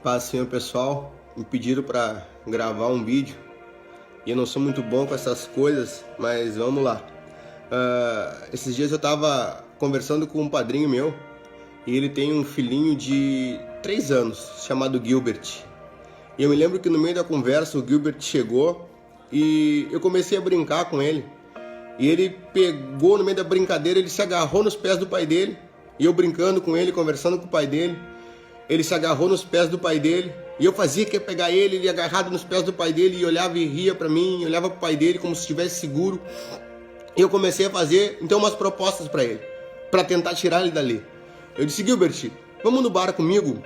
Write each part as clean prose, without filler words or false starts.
Paz, Senhor, pessoal. Me pediram para gravar um vídeo e eu não sou muito bom com essas coisas, mas vamos lá. Esses dias eu estava conversando com um padrinho meu e ele tem um filhinho de 3 anos chamado Gilbert. E eu me lembro que no meio da conversa o Gilbert chegou e eu comecei a brincar com ele. E ele pegou no meio da brincadeira, ele se agarrou nos pés do pai dele. E eu brincando com ele, conversando com o pai dele. Ele se agarrou nos pés do pai dele. E eu fazia que ia pegar ele agarrado nos pés do pai dele. E olhava e ria pra mim, olhava pro pai dele como se estivesse seguro. E eu comecei a fazer, então, umas propostas pra ele, pra tentar tirar ele dali. Eu disse: Gilbert, vamos no bar comigo?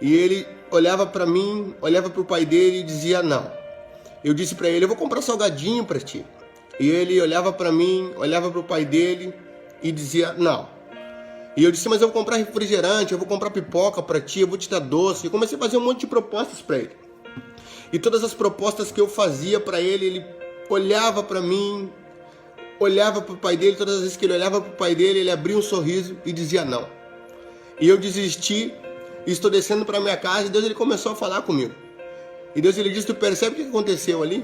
E ele olhava pra mim, olhava pro pai dele e dizia não. Eu disse pra ele: eu vou comprar salgadinho pra ti. E ele olhava pra mim, olhava pro pai dele e dizia não. E eu disse: mas eu vou comprar refrigerante, eu vou comprar pipoca pra ti, eu vou te dar doce. Eu comecei a fazer um monte de propostas pra ele. E todas as propostas que eu fazia pra ele, ele olhava pra mim, olhava pro pai dele. Todas as vezes que ele olhava pro pai dele, ele abria um sorriso e dizia não. E eu desisti e estou descendo pra minha casa e Deus ele começou a falar comigo. E Deus ele disse: tu percebe o que aconteceu ali?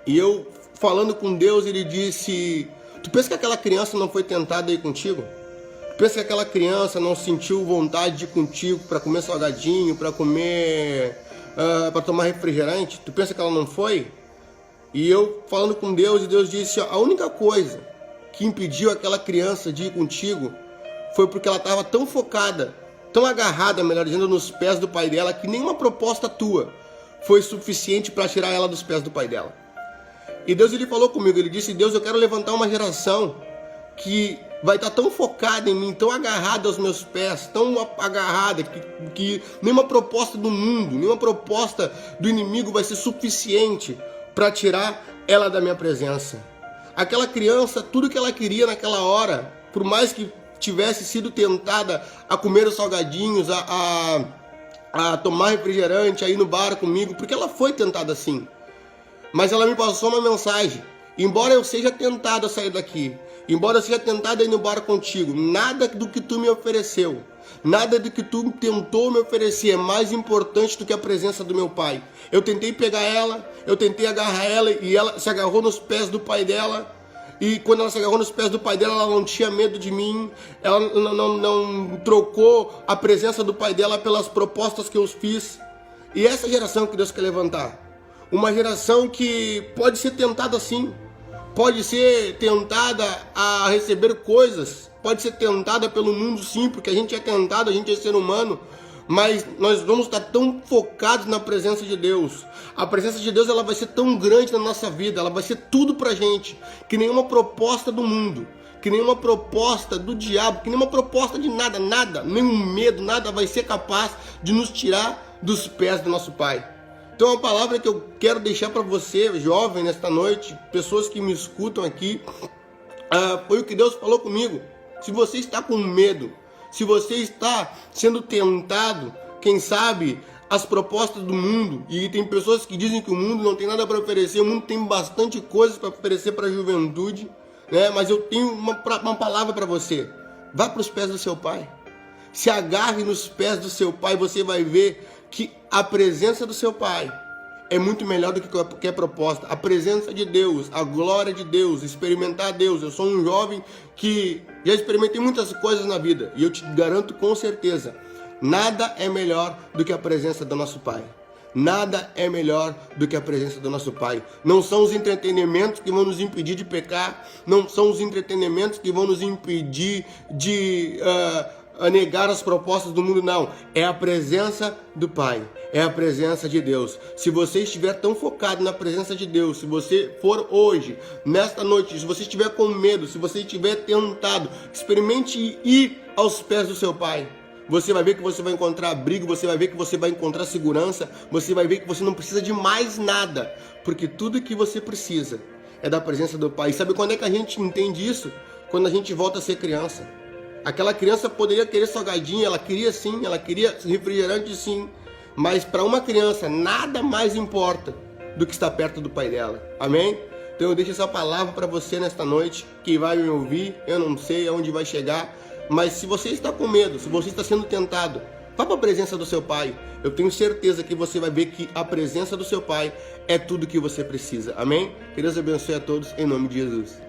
E eu falando com Deus, ele disse: tu pensa que aquela criança não foi tentada aí contigo? Pensa que aquela criança não sentiu vontade de ir contigo para comer salgadinho, para comer, para tomar refrigerante? Tu pensa que ela não foi? E eu falando com Deus, e Deus disse: a única coisa que impediu aquela criança de ir contigo foi porque ela estava tão focada, tão agarrada, melhor dizendo, nos pés do pai dela, que nenhuma proposta tua foi suficiente para tirar ela dos pés do pai dela. E Deus ele falou comigo, ele disse: Deus, eu quero levantar uma geração que vai estar tão focada em mim, tão agarrada aos meus pés, tão agarrada, que nenhuma proposta do mundo, nenhuma proposta do inimigo vai ser suficiente para tirar ela da minha presença. Aquela criança, tudo que ela queria naquela hora, por mais que tivesse sido tentada a comer os salgadinhos, a tomar refrigerante, a ir no bar comigo, porque ela foi tentada assim. Mas ela me passou uma mensagem: embora eu seja tentado a sair daqui, embora eu seja tentado a ir no bar contigo, nada do que tu me ofereceu, nada do que tu tentou me oferecer é mais importante do que a presença do meu pai. Eu tentei pegar ela, eu tentei agarrar ela e ela se agarrou nos pés do pai dela. E quando ela se agarrou nos pés do pai dela, ela não tinha medo de mim, ela não trocou a presença do pai dela pelas propostas que eu fiz. E essa geração que Deus quer levantar, uma geração que pode ser tentada sim, pode ser tentada a receber coisas, pode ser tentada pelo mundo sim, porque a gente é tentado, a gente é ser humano, mas nós vamos estar tão focados na presença de Deus. A presença de Deus ela vai ser tão grande na nossa vida, ela vai ser tudo pra gente, que nenhuma proposta do mundo, que nenhuma proposta do diabo, que nenhuma proposta de nada, nenhum medo, nada vai ser capaz de nos tirar dos pés do nosso Pai. Então, uma palavra que eu quero deixar para você, jovem, nesta noite, pessoas que me escutam aqui, foi o que Deus falou comigo. Se você está com medo, se você está sendo tentado, quem sabe, as propostas do mundo, e tem pessoas que dizem que o mundo não tem nada para oferecer, o mundo tem bastante coisas para oferecer para a juventude, né? Mas eu tenho uma palavra para você: vá para os pés do seu pai, se agarre nos pés do seu pai, você vai ver que a presença do seu pai é muito melhor do que qualquer proposta. A presença de Deus, a glória de Deus, experimentar Deus. Eu sou um jovem que já experimentei muitas coisas na vida e eu te garanto com certeza, nada é melhor do que a presença do nosso Pai. Nada é melhor do que a presença do nosso Pai. Não são os entretenimentos que vão nos impedir de pecar, não são os entretenimentos que vão nos impedir de a negar as propostas do mundo, não. É a presença do Pai, é a presença de Deus. Se você estiver tão focado na presença de Deus, se você for hoje, nesta noite, se você estiver com medo, se você estiver tentado, experimente ir aos pés do seu Pai. Você vai ver que você vai encontrar abrigo, você vai ver que você vai encontrar segurança, você vai ver que você não precisa de mais nada, porque tudo que você precisa é da presença do Pai. E sabe quando é que a gente entende isso? Quando a gente volta a ser criança. Aquela criança poderia querer salgadinho, ela queria sim, ela queria refrigerante sim, mas para uma criança nada mais importa do que estar perto do pai dela. Amém? Então eu deixo essa palavra para você nesta noite, que vai me ouvir, eu não sei aonde vai chegar, mas se você está com medo, se você está sendo tentado, Vá para a presença do seu Pai. Eu tenho certeza que você vai ver que a presença do seu Pai é tudo que você precisa. Amém? Que Deus abençoe a todos, em nome de Jesus.